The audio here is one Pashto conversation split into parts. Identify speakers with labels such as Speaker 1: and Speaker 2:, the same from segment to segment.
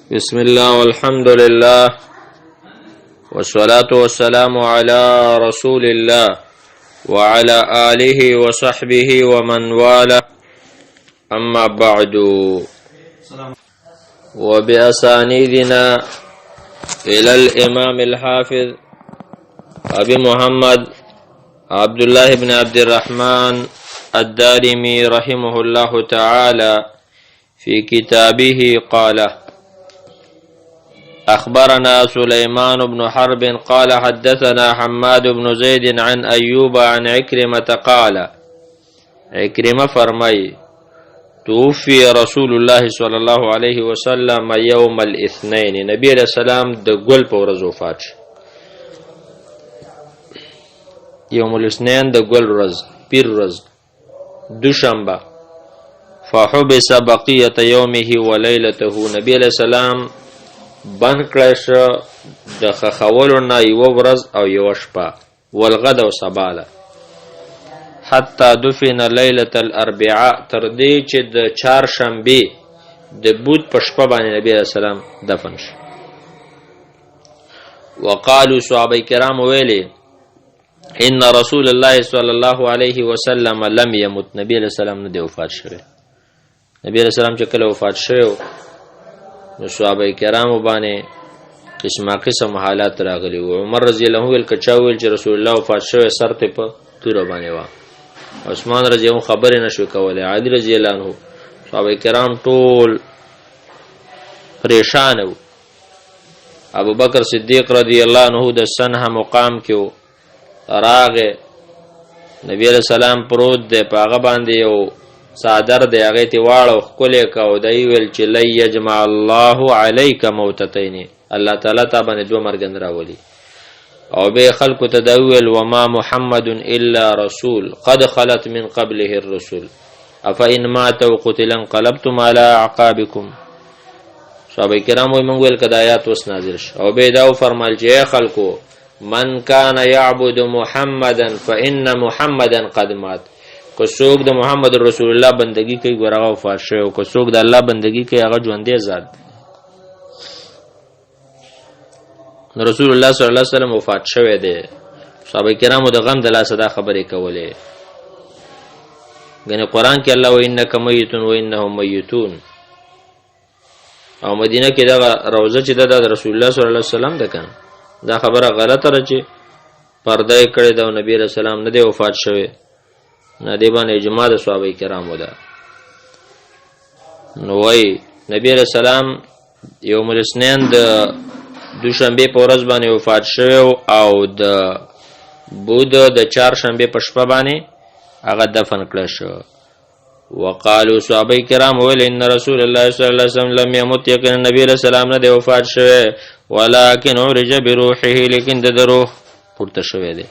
Speaker 1: بسم الله والحمد لله والصلاة والسلام على رسول الله وعلى آله وصحبه ومن والاه أما بعد وبأسانيدنا إلى الإمام الحافظ أبي محمد عبد الله بن عبد الرحمن الدارمي رحمه الله تعالى في كتابه قال أخبرنا سليمان بن حرب قال حدثنا حماد بن زيد عن أيوب عن عكرمة قال عكرمة فرمي توفي رسول الله صلى الله عليه وسلم يوم الاثنين نبي عليه السلام د ګل په ورځ وفات يوم الاثنين د ګل ورځ پیر ورځ دوشنبه فحبس بقية يومه وليلته نبي عليه السلام بند کړی شو د خخولو نه یوه ورځ او یوه شپه والغد او سباله حتی دفن لیلة الاربعاء تر دې چې د چهارشنبې د بود په شپه باندې نبي علیه السلام دفن شو. وقالو صحابه کرام ویلي ان رسول الله صلی الله علیه وسلم لم يمت نبي علیه السلام نه دی وفات شوی. نبي علیه السلام چې کله وفات شوی نو صحابه کرامو باندې قسم حالات راغلي وو. عمر رضی الله عنه کچا ویل چې رسول الله وفات شوی سر ته په تور باندې وا. عثمان رضی الله خبرې نشو کولای. علی رضی الله عنه صحابه کرام ټول پریشان وو. ابو بکر صدیق رضی الله عنه د سنه مقام کې وو. راغه نبی علیہ السلام پروت دی پاغه باندې یو صادر دی هغه تی واړو خولې کو دی ویل چې لی یجمع الله علیک موتتین الله تعالی ته باندې دوه مرګ راولي او به خلق ته دی ویل وما محمد الا رسول قد خلت من قبله الرسل افئن مات وقتل انقلبتم على اعقابكم. صحابه کرام موږ ویل کدا آیات وس نازل شو او به دا فرمایل چې خلکو من کان یعبد محمدا فان محمدا قد مات. کو څوک د محمد رسول الله بندگی کوي ورغه وفات شوی او کو څوک د الله بندگی کوي هغه ژوندې ذات. رسول الله صلی الله علیه وسلم وفات شوی دی. صحابه کرامو د غم د لاسه دا خبرې کولې. غنه قران کې الله وانک میتون وانهم میتون او مدینه کې دا روزه چې د رسول الله صلی الله علیه وسلم ده کنه دا خبره غلطه را چې پرده کړی دا نبی رسول الله نه دی وفات شوی. نه دی باندې اجماع د صحابه کرامو ده. نو وای نبی علیہ السلام یوم الاثنین د دوشنبه په ورځ باندې وفات شوی او د بود د چهارشنبه په شپه باندې هغه دفن کړی شو. وقالو صحابه کرام ویل ان رسول الله صلی الله علیه وسلم لم يمت یقینا نبی علیہ السلام نه دی وفات شوی ولکن عرج بروحه لیکن د روح پورته شوی دی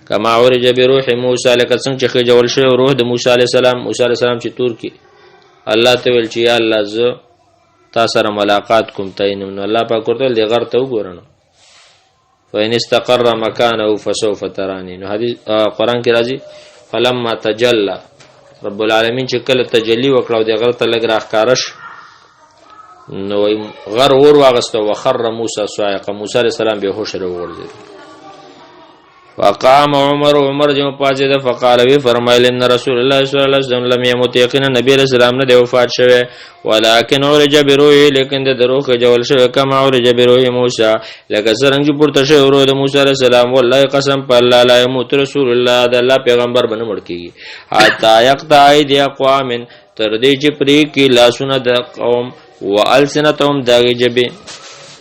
Speaker 1: کما عرج بروح موسی لکه څنګه چې خجول شوی روح د موسی علیہ السلام چې تور کې الله ته ویل چې یا الله ز تاسو سره ملاقات کوم تاین نو الله پاک ورته دی غر ته وګورنه فین استقر مکانه فسوف ترانی. نو حدیث قران کې راځي فلما تجلى رب العالمین چې کله تجلی وکړو د غر ته لګ راخکارش نو غر ور واغسته وخر موسی صاعقه موسی علیہ السلام به هوش وروړي. فقام عمر جو پاجه ده فقال وی فرمایل ان رسول الله صلی الله علیه وسلم لم يمت یقینا نبی علیہ السلام نه دی وفات شوی ولکن عرج بروحه لیکن د روح جول شوی کما عرج بروح موسی لکه څنګه پورته شوی روح د موسی علیہ السلام والله قسم په الله لا يموت رسول الله د الله پیغمبر باندې مړ کیږي حتا یقطع ايدي اقوام تر دې چې پرې کې لاسونه د قوم والسنتهم داغه جبه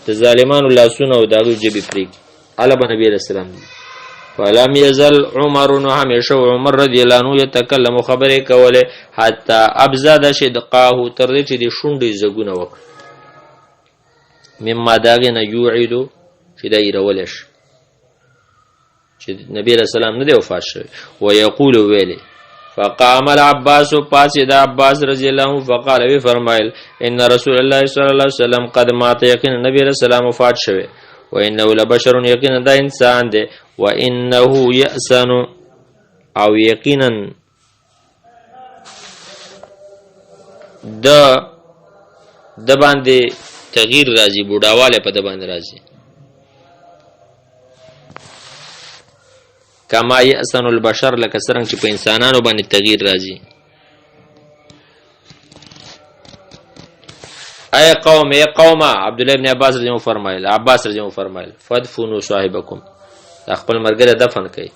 Speaker 1: د ظالمانو لاسونه او داغه جبه پرې الله نبی علیہ السلام. فلم يزل عمر همیشه عمر رضی الله عنه يتكلم خبره کوله حتى ابزاد شدقاه تر دې چې د شونډې زګونه وکړ مما داغه نه یعيدو چې دا يرولش چې نبی رسول الله نه دی وفات شوی ويقول ویلي فقام العباس فاسد عباس رضی الله عنه فقال وی فرمایل ان رسول الله صلی الله علیه وسلم قد مات یقینا نبی رسول الله وفات شوی وانه لبشر یقینا دا انسان دی وانه یأسن او یقینا د باندې تغییر راځي، بوډاواله په د باندې راځي. کما یأسن البشر، لکه څرنګه چې په انسانانو باندې تغییر راځي. اے قوم، اے قوما، عبد الله ابن عباس رضی الله فرمایل فدفنوا صاحبکم، خپل مرګره دفن کړئ.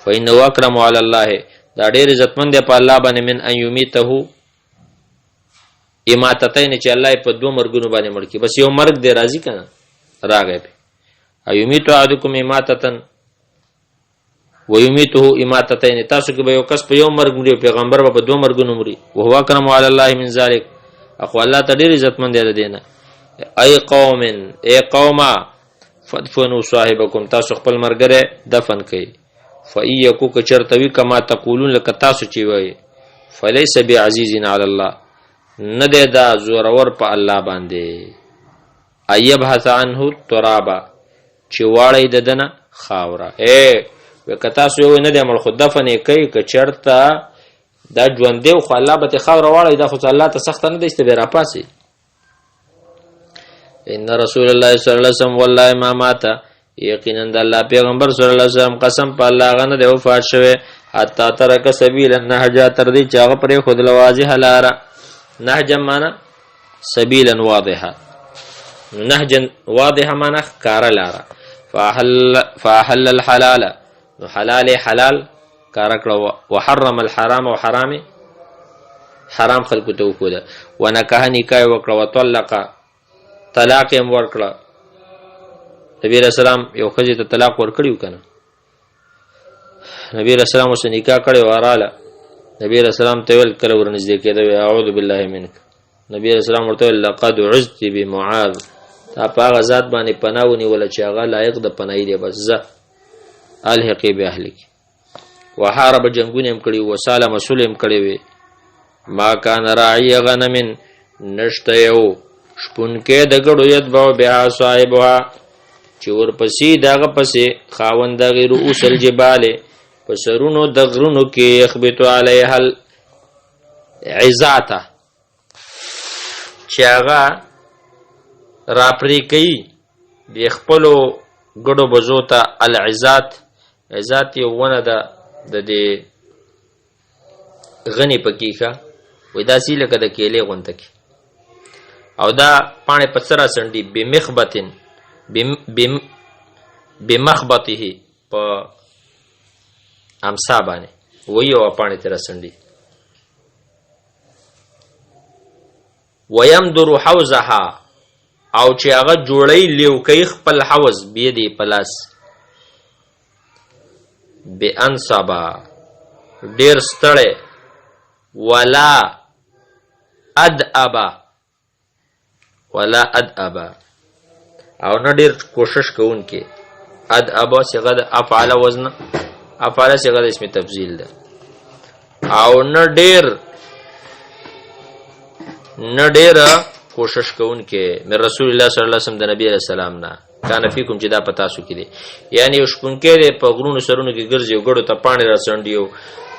Speaker 1: فإنه اکرم علی الله، دا ډېر عزتمند دی په الله باندې، من ان یمیته اماتتین، چې الله په دوه مرګونو باندې مړ کړي. بس یو مرګ دی راځي کنه راغی په ایمیت احدکم اماتتن ویمیته اماتتین، تاسو کې به یو کس په یو مرګ مري، پیغمبر په دوه مرګونو مري. وهو اکرم علی الله من ذلک، اخو الله ته ډېر عزتمند دی دینه. ای قوم، ای قوما فدفنوا صاحبکم، تاسو خپل مرګره دفن کړئ. فایکو کچرتوی کما تقولون، لکه تاسو چې وایي. فلیس بعزیز علی الله، نه دی دا زورور په الله باندې. ایبحث عنه ترابا، چې واړی د دنه خاوره. که تاسو یو نه دی مړ، خو دفن یې کوي، که چېرته دا ژوندی خو الله به ترې خاوره واړی، دا خو الله ته سخته نه دی چې به راپاسي. ان رسول الله صلی الله علیه وسلم والله ما ماته، یقینا د الله پیغمبر صلی الله علیه وسلم قسم په الله هغه نه دی وفات شوی. حتی ترک سبیل النهج، تر دې چې هغه پرې خود لواضح لاره. نهج معنا سبیلا واضحه، نهج واضحه معنا ښکاره لاره. فاحل الحلال، نو حلال حلال کار کړو. وحرم الحرام، او حرام خلکو ته وکړه. ونکاح نکاح وکړه. وطلق، طلاق یې ورکړه. نبی رسول الله یو ښځې ته طلاق ورکړیو کنه، نبی رسول الله اوس نکاح کړی وراله. نبی رسول الله ته ویل کله ورنږدې کېده، اعوذ بالله منک. نبی رسول الله ورته ویل لقد عزت بمعاذ، تا په هغه ذات باندې پناه ونیوله چې هغه لایق د پناهي دی. بس زه الحقی باهلک. وحارب، جنگونه هم کړي، وساله مسول هم کړي وي. ما کان راعی غنم، نشته یو شپونکې د ګړو یتبع بها صاحبها، چې ورپسې دغه پسې خاوند دغې رؤوس الجبال، په سرونو د غرونو کې، یخبطو علیها العزاته، چې هغه راپرې کوي د خپلو ګړو بزو ته. العزات، عزات یو ونه ده د دې غنی پکې ښه وای، داسې لکه د کیلې غونته کې، او دا پاڼې په سره سنډي. بمخبطه، په امسا باندې وایي، او پاڼې تر سنډي. ويمدر حوزها، او چې هغه جوړی لیو کوي خپل حوز بيدی پلاس. بانصبا، ډیر ستړی. ولا ادعبا، او نه ډیر کوشش کوونکی. ادعبا صيغه د افعل وزن، افعل صيغه د اسم تفضیل ده. او نه ډیر کوشش کوونکی. من رسول الله صلی الله علیه وسلم، د نبی علیہ السلام نه. کان فیکم، چې دا پتا سو کې دي، یعنی یو شپونکې دی په غرونو سرونو کې ګرځي، او ګړو ته پاڼې راسنډي، او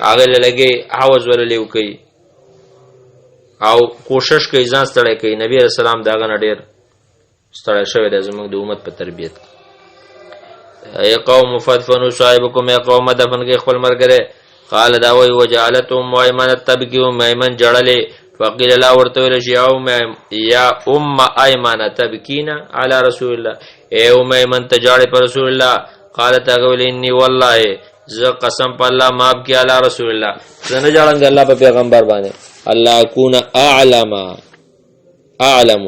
Speaker 1: هغه لګي حوض ورلې کوي، او کوشش کوي ځان ستړی کوي. نبی علیہ السلام داغه نه ډیر ستړی شوی دی زموږ د امت په تربیت. ای قوم فدفنوا صاحبکم، ای قوم دفن کې خپل مرګره. قال دا وی وجعلتهم ایمن تبکی، ایمن جړلې. فقیل لا ورته ویل شي یا ایمن تبکینا علی رسول الله، ای ایمن تجاړې پر رسول الله. قالت اغول انی والله، ز قسم په الله ما ابکی علی رسول الله، زنه جړنګ الله په پیغمبر باندې. الله اكون اعلم،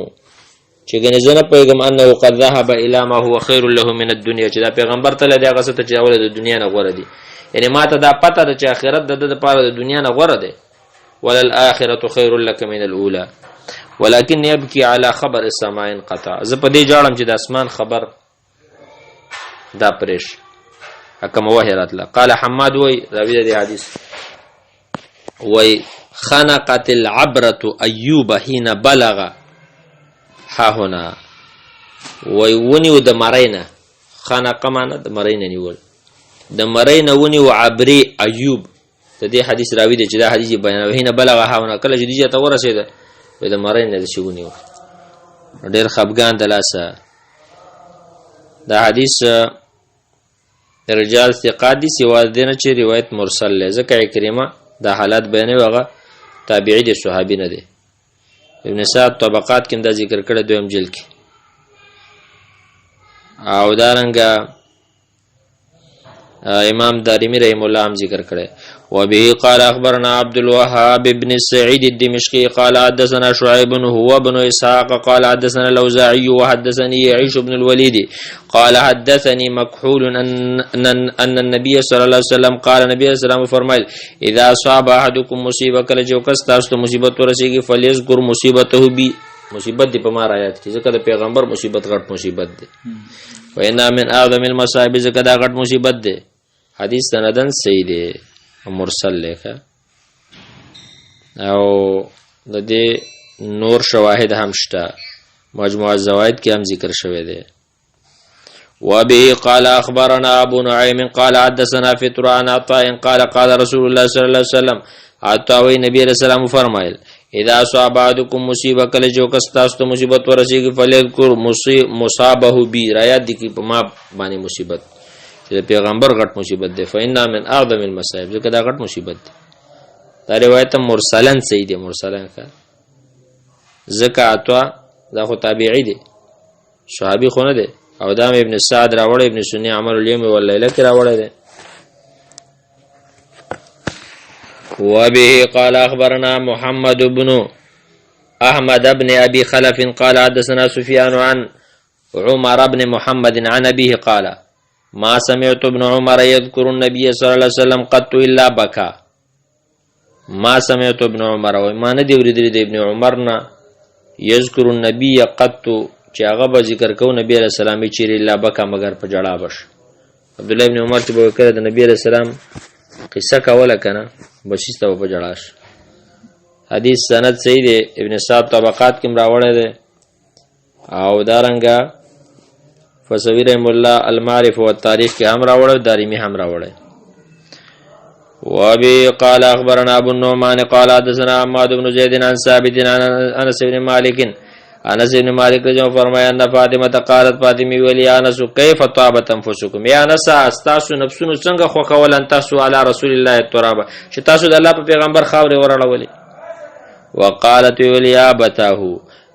Speaker 1: چې ګنې زنه پیغام انه قد ذهب الى ما هو خير له من الدنيا، چې دا پیغمبر ته له دغه څه ته چې اول د دنیا نه غوړه دي. یعنی ماته دا پته ده چې آخرت د لپاره د دنیا نه غوړه ده. وللآخرة خير لك من الاولى ولكن يبكي على خبر السماء انقطع. زه په دې جاړم چې د اسمان خبر دا پرېش حکم وحیرات له. قال حماد وی راوی د حدیث وی خنقت العبرة ایوب حين بلغ ها هنا، وی ونیو د مرینه، خنقه معنا د مرینه نیول، د مرینه ونیو عبری ایوب. د دې حدیث راوی دی چې دا حدیث بیانوي. حين بلغ ها هنا، کله چې دې ته ورسېده د مرینه د شي ونیو. ډېر خفګان د لاسه. دا حدیث رجال ثقات دي سوا د نه چې روایت مرسل دی، ځکه کریمه دا حالات بیانوي هغه تابعی دی، صحابي نه دی. ابن سعد طبقات کې دا ذکر کړی دویم جلد کې. او دارنګه امام دارمی رحم الله هم ذکر کړی. وبه قال اخبرنا عبد الوهاب بن سعيد الدمشقي قال حدثنا شعيب هو بن اسحاق قال حدثنا الاوزاعي وحدثني يعيش بن الوليد قال حدثني مكحول ان النبي صلى الله عليه وسلم قال نبی صلی الله علیه وسلم فرمایل اذا اصاب احدكم مصیبه کله جو کس تاسو ته مصیبت ورسیږي فليذكر مصیبته بي، مصیبت دی په ما آیات کې ځکه د پیغمبر مصیبت غټ مصیبت دی. وإن من اعظم المصائب ځکه دا غټ مصیبت دی. حدیث سندن صحیح دی مرسل لیکه او د دې نور شواهد هم شته، مجموع الزوائد کې هم ذکر شوی دی. وبه قال اخبرنا ابو نعيم قال حدثنا فطر عن عطاء قال قال رسول الله صلى الله عليه وسلم عطاء نبی رسول الله فرمایل اذا اصاب احدكم مصیبه کله جو کس تاسو ته مصیبت ورسیږي فلیذکر مصابه بی، رايات دي کې په ما باندې مصیبت چې پیغمبر غټ مصیبت دی. فإنا من اعظم المصائب ځکه دا غټ مصیبت دی. دا روایت مرسلن صحیح دی، مرسلن کا ځکه عطا دا خو تابعی دی، صحابي خو نه دی. او دا ابن سعد راوړی، ابن سنی عمل اليوم والليله کې راوړی دی. وبه قال اخبرنا محمد بن احمد بن ابي خلف قال حدثنا سفيان عن عمر بن محمد عن ابيه قال ما سمعت ابن عمر يذكر النبي صلى الله عليه وسلم قط الا بكى. ما سمعت ابن عمر وما ندي وريدل ابن عمرنا يذكر النبي قط چې هغه به ذکر کو نبی عليه السلام چې الا بكى مگر په جړا بش. عبد الله ابن عمر چې به کړه د نبی عليه السلام قصه کوله کنه بشیسته په جړاش. حدیث سند صحیح دی، ابن سعد طبقات کې راوړی دی او دارنګه فصویر مولا المعرف والتاریخ کې هم راوړی، دارمی هم راوړی. وابي قال اخبرنا ابو النعمان قال حدثنا حماد بن زيد عن ثابت عن انس بن مالك انس بن مالک جو فرمایا ان فاطمه قالت فاطمه ولی انس كيف طابت انفسكم یا انس استاسو نفسونو څنګه خو کولن تاسو علی رسول الله التراب چې تاسو د الله په پیغمبر خاورې ورړولې. وقالت ولی ابتاه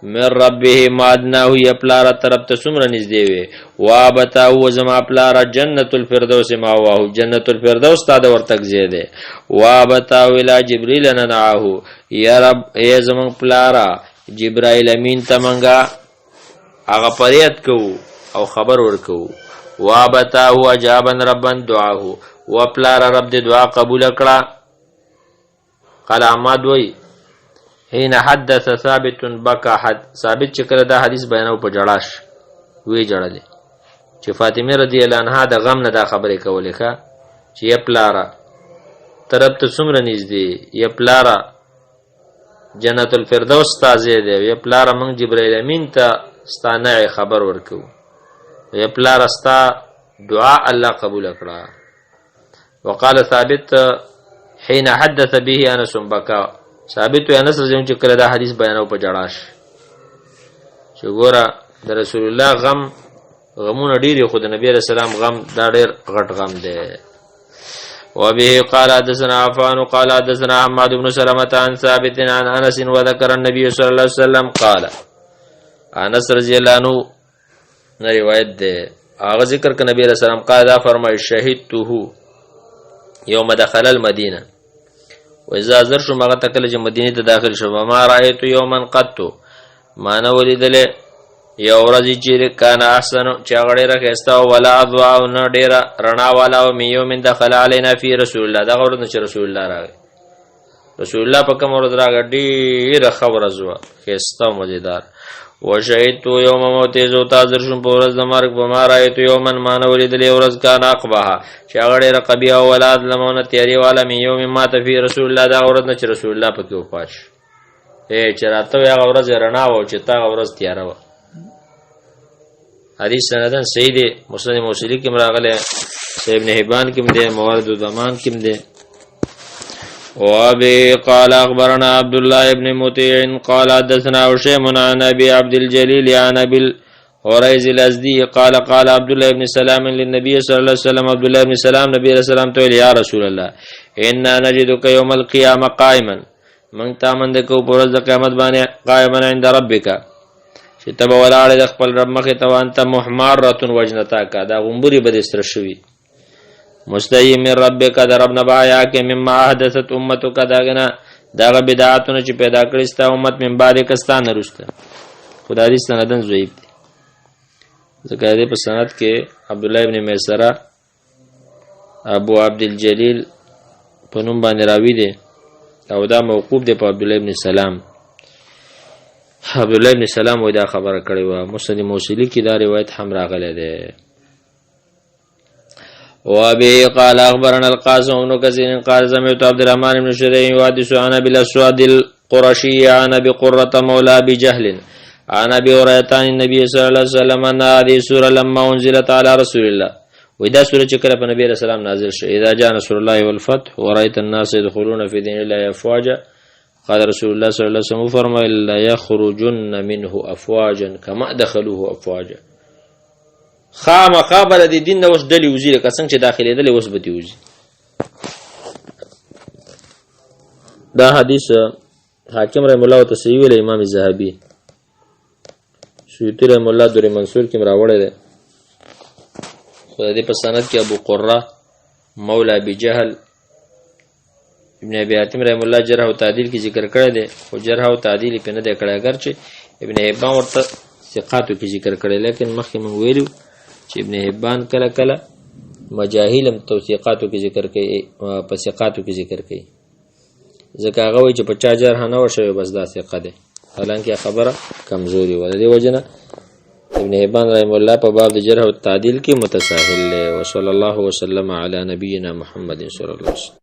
Speaker 1: من ربه مادناه یپلار طرف ته څومره نږدې وي. وابتاه زما پلار جنت الفردوس ما واه جنت الفردوس تا د ورتک زیاده. وابتاه الى جبريل ننعه یا رب ای زما پلارا جبرائیل امین تمنگا اغا پریت کو او خبر ورکو. وابتاهو اجابن ربن دعاهو وپلار رب دی دعا قبول اکڑا. قال احمد وی حین حدث ثابت بکا حد ثابت چکر دا حدیث بیانو پا جڑاش وی جڑلی چه فاطمه رضی اللہ عنہ دا غم نه دا خبری کولی که چه یپلارا طرف تا سمر نیزدی یپلارا جنت الفردوس تازه دی یا پلار من جبرائیل امین ته ستانه خبر ورکو یا پلار استا دعا الله قبول کړه. وقال ثابت حين حدث به انس بكى ثابت انس رضی چې کله دا حدیث بیانو په جړاش چې ګوره د رسول الله غمونه ډیری خو د نبی رسول الله غم دا ډیر غټ غم دی. وبه قال حدثنا عفان قال حدثنا حماد بن سلمة عن ثابت عن انس وذكر النبي صلى الله عليه وسلم قال انس رضی الله عنه روایت ده هغه ذکر ک نبی رسول الله قال فرمای شهدته يوم دخل المدينه واذا زر شو مغه تکل چې مدینه ته داخل شو ما رايت يوما قط ما نه ولیدل یو ورځ چې کان احسن چې غړې راکستا ولا اضوا نو ډیر رڼا والا او میو من دخل علينا في رسول الله دا ورته چې رسول الله راغی. رسول الله په کوم ورځ راغی ډیر خبر ازوا کستا مزیدار. وشهدت يوم موت زو تازر شم په ورځ د مرګ په ما رايت يوما ما نه ولیدل یو ورځ کان اقبها چې غړې رقبي او اولاد لمونه تیاری والا میو من ما ته في رسول الله دا ورته چې رسول الله په کې وفاش چې راته یا ورځ رڼا و چې تا ورځ تیار و. حدیث سندن صحیح دی، مسند موصلی کې مراغله صاحب ابن حبان کې مده موارد الضمان کې مده. وابي قال اخبرنا عبد الله بن مطيع قال حدثنا هشيم عن ابي عبد الجليل عن ابي الهريز الازدي قال قال عبد الله بن سلام للنبي صلى الله عليه وسلم عبد الله بن سلام نبی علیہ السلام تو یا رسول الله انا نجدك يوم القيامه قائما من تامن دکو پرز د قیامت باندې قائما عند ربك چې تب ولاړ د خپل رب مخه ته وانت محمره وجنتا کا دا غمبري بد استر شوی مستحی من ربک در رب نبایا کې مما حدثت امتک داغنا داغه بدعاتونه چې پیدا کړی ستا امت من بعد کستان رسته خدای دې سندن ضعیف دي ځکه دې په سند کې عبد الله ابن میسره ابو عبد الجلیل په نوم باندې راوی دی او دا موقوف دی په عبد الله ابن سلام عبد الله ابن سلام وای دا خبره کړی و مسند موصلی کې دا روایت هم راغلی دی وابي قال اخبرنا القاسم بن كثير قال سمعت عبد الرحمن بن شريح يحدث عن ابي الاسود القرشي عن ابي قرة مولى ابي جهل عن ابي هريره عن النبي صلى الله عليه وسلم ان هذه السوره لما انزلت على رسول الله وإذا سوره چې کله په نبی رسول الله نازل شو اذا جاء نصر الله والفتح ورأيت الناس يدخلون في دين الله افواجا قال رسول الله صلى الله عليه وسلم فرمى لا يخرجن منه افواجا كما دخلوه افواجا خامخا د دین نو وس دلی وزیر کسان چې داخلي دلی وس بتی وزي دا حدیث حاکم رحم الله تصحیح له امام زاهبی سیوطی رحم الله در منصور کې راوړی دی خو دې په سند کې ابو قره مولا ابي جهل ابن ابي حاتم رحم الله جرح او تعدیل کې ذکر کړی دی او جرح او تعدیل په نه دی کړی اگر چې ابن حبان ورته ثقاتو کې ذکر کړی لیکن مخکې موږ ویلو چې ابن حبان کله کله مجاهیل توثیقاتو کې ذکر کوي په ثقاتو کې ذکر کوي ځکه هغه وایي چې په چا جرح نه وشوي بس دا ثقه ده حالانکه خبره کمزوري ولا دی وجنه ابن حبان رحم الله په باب د جرح او تعدیل کې متساهل له وصلی الله وسلم علی نبینا محمد صلی الله علیه وسلم